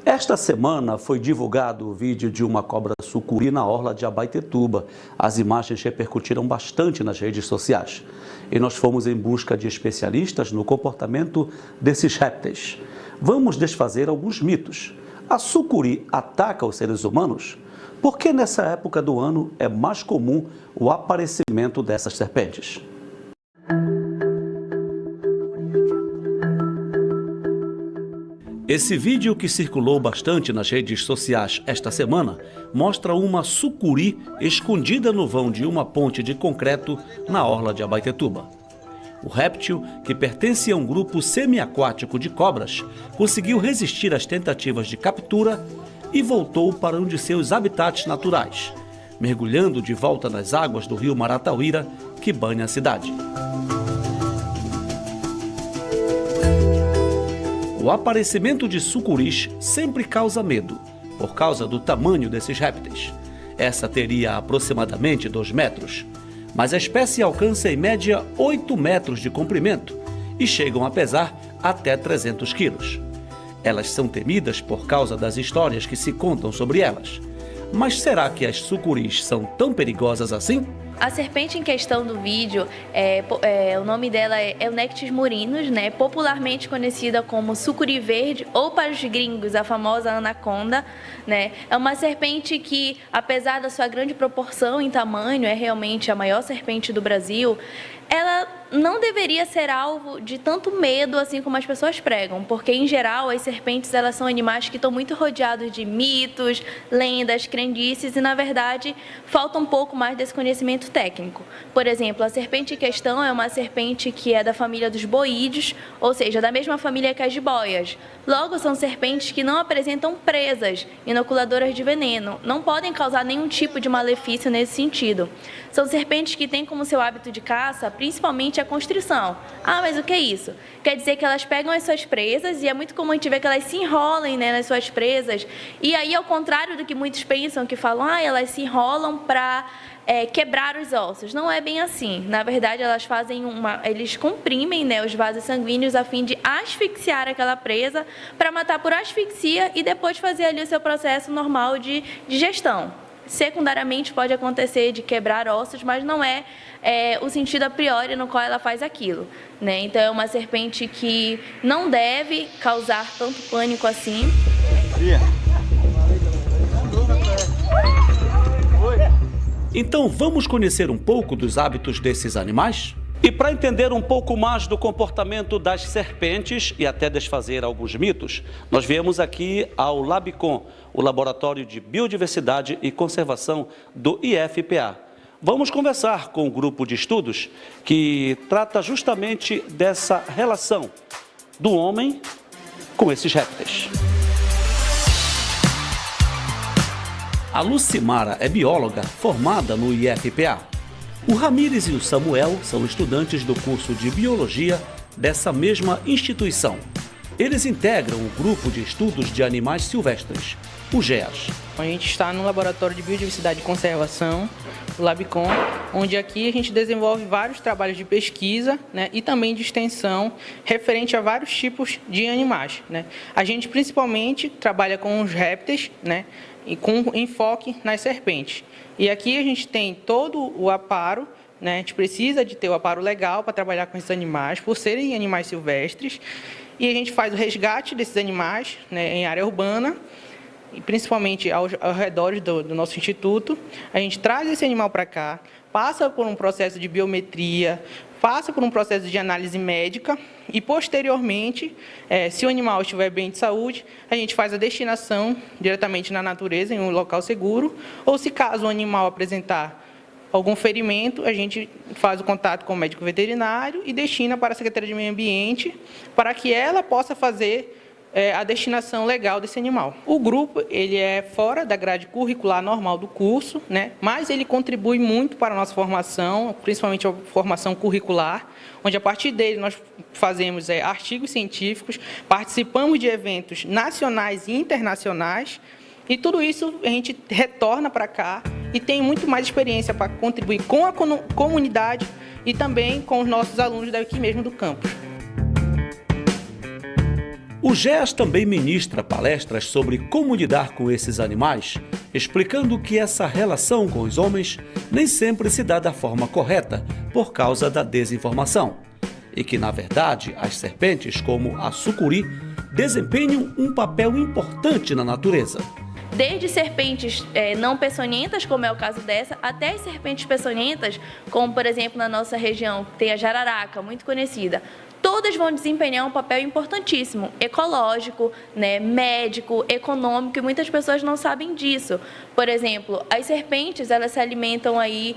Esta semana foi divulgado o vídeo de uma cobra sucuri na orla de Abaetetuba. As imagens repercutiram bastante nas redes sociais. E nós fomos em busca de especialistas no comportamento desses répteis. Vamos desfazer alguns mitos. A sucuri ataca os seres humanos? Por que nessa época do ano é mais comum o aparecimento dessas serpentes? Esse vídeo, que circulou bastante nas redes sociais esta semana, mostra uma sucuri escondida no vão de uma ponte de concreto na orla de Abaetetuba. O réptil, que pertence a um grupo semiaquático de cobras, conseguiu resistir às tentativas de captura e voltou para um de seus habitats naturais, mergulhando de volta nas águas do rio Maratauira, que banha a cidade. O aparecimento de sucuris sempre causa medo, por causa do tamanho desses répteis. Essa teria aproximadamente 2 metros, mas a espécie alcança em média 8 metros de comprimento e chegam a pesar até 300 quilos. Elas são temidas por causa das histórias que se contam sobre elas. Mas será que as sucuris são tão perigosas assim? A serpente em questão do vídeo, o nome dela é Eunectes murinus, né? Popularmente conhecida como sucuri verde, ou para os gringos, a famosa anaconda, né? É uma serpente que, apesar da sua grande proporção em tamanho, é realmente a maior serpente do Brasil. Ela não deveria ser alvo de tanto medo assim como as pessoas pregam, porque em geral as serpentes elas são animais que estão muito rodeados de mitos, lendas, crendices e na verdade falta um pouco mais desse conhecimento técnico. Por exemplo, a serpente em questão é uma serpente que é da família dos boídeos, ou seja, da mesma família que as jiboias. Logo, são serpentes que não apresentam presas inoculadoras de veneno, não podem causar nenhum tipo de malefício nesse sentido. São serpentes que têm como seu hábito de caça principalmente a constrição. Ah, mas o que é isso? Quer dizer que elas pegam as suas presas e é muito comum a gente ver que elas se enrolam, né, nas suas presas. E aí, ao contrário do que muitos pensam, que falam, elas se enrolam para quebrar os ossos. Não é bem assim. Na verdade, eles comprimem, né, os vasos sanguíneos a fim de asfixiar aquela presa para matar por asfixia e depois fazer ali o seu processo normal de digestão. Secundariamente pode acontecer de quebrar ossos, mas não é o sentido a priori no qual ela faz aquilo, né? Então é uma serpente que não deve causar tanto pânico assim. Então vamos conhecer um pouco dos hábitos desses animais? E para entender um pouco mais do comportamento das serpentes e até desfazer alguns mitos, nós viemos aqui ao Labicon, o Laboratório de Biodiversidade e Conservação do IFPA. Vamos conversar com um grupo de estudos que trata justamente dessa relação do homem com esses répteis. A Lucimara é bióloga formada no IFPA. O Ramires e o Samuel são estudantes do curso de Biologia dessa mesma instituição. Eles integram o grupo de estudos de animais silvestres, o GEAS. A gente está no Laboratório de Biodiversidade e Conservação, o Labicon, onde aqui a gente desenvolve vários trabalhos de pesquisa, né, e também de extensão referente a vários tipos de animais, né. A gente principalmente trabalha com os répteis, né, e com enfoque nas serpentes. E aqui a gente tem todo o aparo, né? A gente precisa de ter o aparo legal para trabalhar com esses animais, por serem animais silvestres. E a gente faz o resgate desses animais, né, em área urbana, e principalmente ao redor do nosso instituto. A gente traz esse animal para cá, passa por um processo de biometria, passa por um processo de análise médica e, posteriormente, se o animal estiver bem de saúde, a gente faz a destinação diretamente na natureza, em um local seguro, ou se caso o animal apresentar algum ferimento, a gente faz o contato com o médico veterinário e destina para a Secretaria de Meio Ambiente para que ela possa fazer a destinação legal desse animal. O grupo ele é fora da grade curricular normal do curso, né? Mas ele contribui muito para a nossa formação, principalmente a formação curricular, onde a partir dele nós fazemos artigos científicos, participamos de eventos nacionais e internacionais, e tudo isso a gente retorna para cá e tem muito mais experiência para contribuir com a comunidade e também com os nossos alunos daqui mesmo do campus. O GEAS também ministra palestras sobre como lidar com esses animais, explicando que essa relação com os homens nem sempre se dá da forma correta por causa da desinformação e que, na verdade, as serpentes, como a sucuri, desempenham um papel importante na natureza. Desde serpentes não peçonhentas, como é o caso dessa, até as serpentes peçonhentas, como por exemplo na nossa região tem a jararaca, muito conhecida. Todas vão desempenhar um papel importantíssimo, ecológico, médico, econômico, e muitas pessoas não sabem disso. Por exemplo, as serpentes, elas se alimentam aí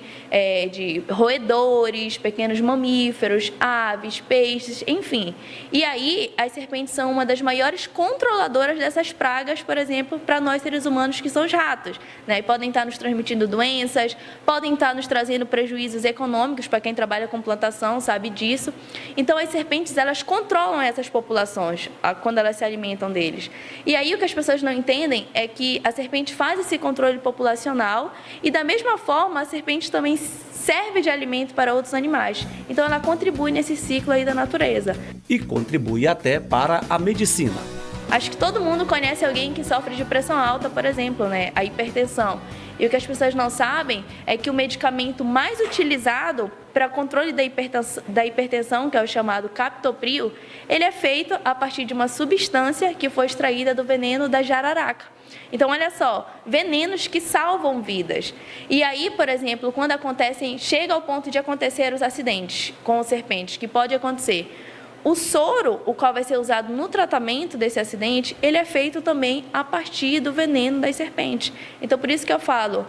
de roedores, pequenos mamíferos, aves, peixes, enfim. E aí, as serpentes são uma das maiores controladoras dessas pragas, por exemplo, para nós seres humanos, que são os ratos. E podem estar nos transmitindo doenças, podem estar nos trazendo prejuízos econômicos, para quem trabalha com plantação sabe disso. Então, as serpentes, elas controlam essas populações quando elas se alimentam deles. E aí o que as pessoas não entendem é que a serpente faz esse controle populacional e, da mesma forma, a serpente também serve de alimento para outros animais. Então ela contribui nesse ciclo aí da natureza. E contribui até para a medicina. Acho que todo mundo conhece alguém que sofre de pressão alta, por exemplo, a hipertensão. E o que as pessoas não sabem é que o medicamento mais utilizado para controle da hipertensão, que é o chamado captopril, ele é feito a partir de uma substância que foi extraída do veneno da jararaca. Então, olha só, venenos que salvam vidas. E aí, por exemplo, quando chega ao ponto de acontecer os acidentes com serpentes, que pode acontecer, o soro, o qual vai ser usado no tratamento desse acidente, ele é feito também a partir do veneno das serpentes. Então, por isso que eu falo,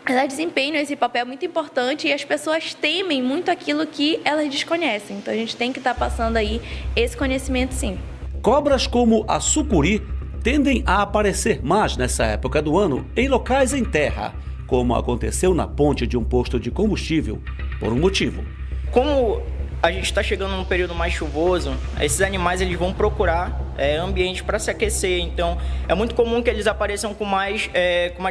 elas desempenham esse papel muito importante e as pessoas temem muito aquilo que elas desconhecem. Então, a gente tem que estar passando aí esse conhecimento, sim. Cobras como a sucuri tendem a aparecer mais nessa época do ano em locais em terra, como aconteceu na ponte de um posto de combustível, por um motivo. Como a gente está chegando num período mais chuvoso, esses animais eles vão procurar ambiente para se aquecer. Então, é muito comum que eles apareçam com mais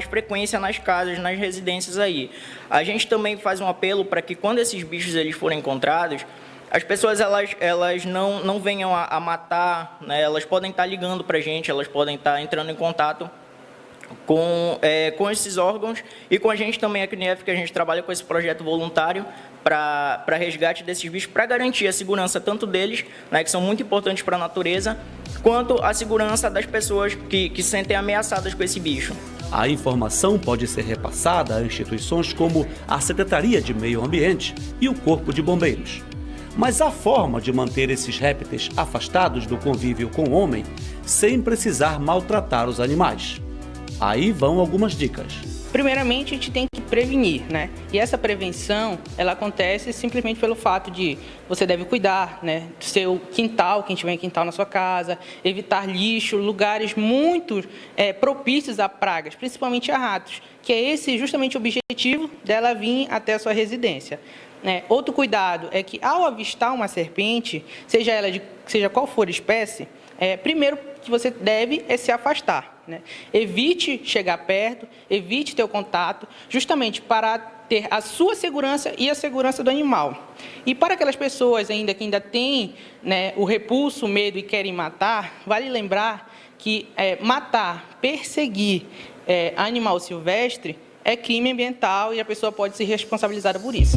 frequência nas casas, nas residências aí. A gente também faz um apelo para que, quando esses bichos eles forem encontrados, as pessoas elas não venham a matar, elas podem estar ligando para a gente, elas podem estar entrando em contato com esses órgãos e com a gente também aqui no IF, que a gente trabalha com esse projeto voluntário para resgate desses bichos, para garantir a segurança tanto deles, que são muito importantes para a natureza, quanto a segurança das pessoas que se sentem ameaçadas com esse bicho. A informação pode ser repassada a instituições como a Secretaria de Meio Ambiente e o Corpo de Bombeiros. Mas há forma de manter esses répteis afastados do convívio com o homem sem precisar maltratar os animais. Aí vão algumas dicas. Primeiramente, a gente tem que prevenir, E essa prevenção, ela acontece simplesmente pelo fato de você deve cuidar, do seu quintal, quem tiver quintal na sua casa, evitar lixo, lugares muito propícios a pragas, principalmente a ratos, que é esse justamente o objetivo dela vir até a sua residência. Outro cuidado é que, ao avistar uma serpente, seja qual for a espécie, primeiro que você deve se afastar. Evite chegar perto, evite ter o contato, justamente para ter a sua segurança e a segurança do animal. E para aquelas pessoas que ainda têm o repulso, o medo e querem matar, vale lembrar que matar, perseguir animal silvestre é crime ambiental e a pessoa pode ser responsabilizada por isso.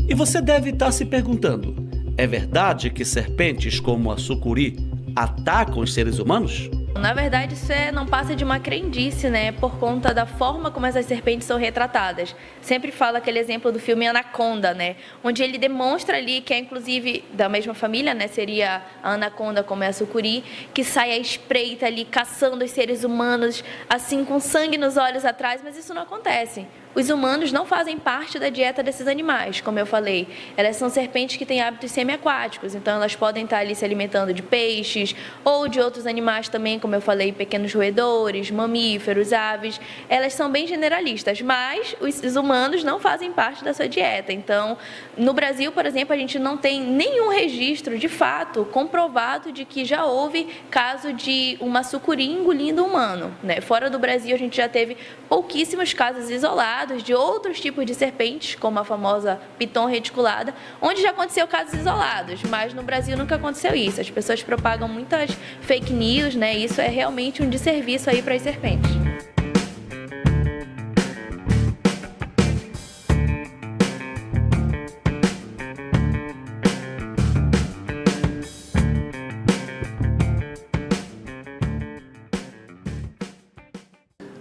E você deve estar se perguntando, é verdade que serpentes como a sucuri atacam os seres humanos? Na verdade, isso não passa de uma crendice, por conta da forma como essas serpentes são retratadas. Sempre fala aquele exemplo do filme Anaconda, onde ele demonstra ali que é, inclusive, da mesma família, seria a anaconda como é a sucuri, que sai à espreita ali, caçando os seres humanos, assim, com sangue nos olhos atrás, mas isso não acontece. Os humanos não fazem parte da dieta desses animais, como eu falei. Elas são serpentes que têm hábitos semiaquáticos, então elas podem estar ali se alimentando de peixes ou de outros animais também, como eu falei, pequenos roedores, mamíferos, aves. Elas são bem generalistas, mas os humanos não fazem parte da sua dieta. Então, no Brasil, por exemplo, a gente não tem nenhum registro, de fato, comprovado de que já houve caso de uma sucuri engolindo um humano. Fora do Brasil, a gente já teve pouquíssimos casos isolados, casos de outros tipos de serpentes, como a famosa piton reticulada, onde já aconteceu casos isolados, mas no Brasil nunca aconteceu isso. As pessoas propagam muitas fake news, né? Isso é realmente um desserviço aí para as serpentes.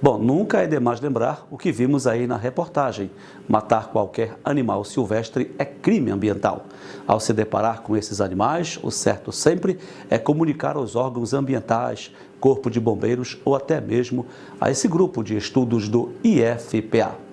Bom, nunca é demais lembrar o que vimos aí na reportagem. Matar qualquer animal silvestre é crime ambiental. Ao se deparar com esses animais, o certo sempre é comunicar aos órgãos ambientais, Corpo de Bombeiros ou até mesmo a esse grupo de estudos do IFPA.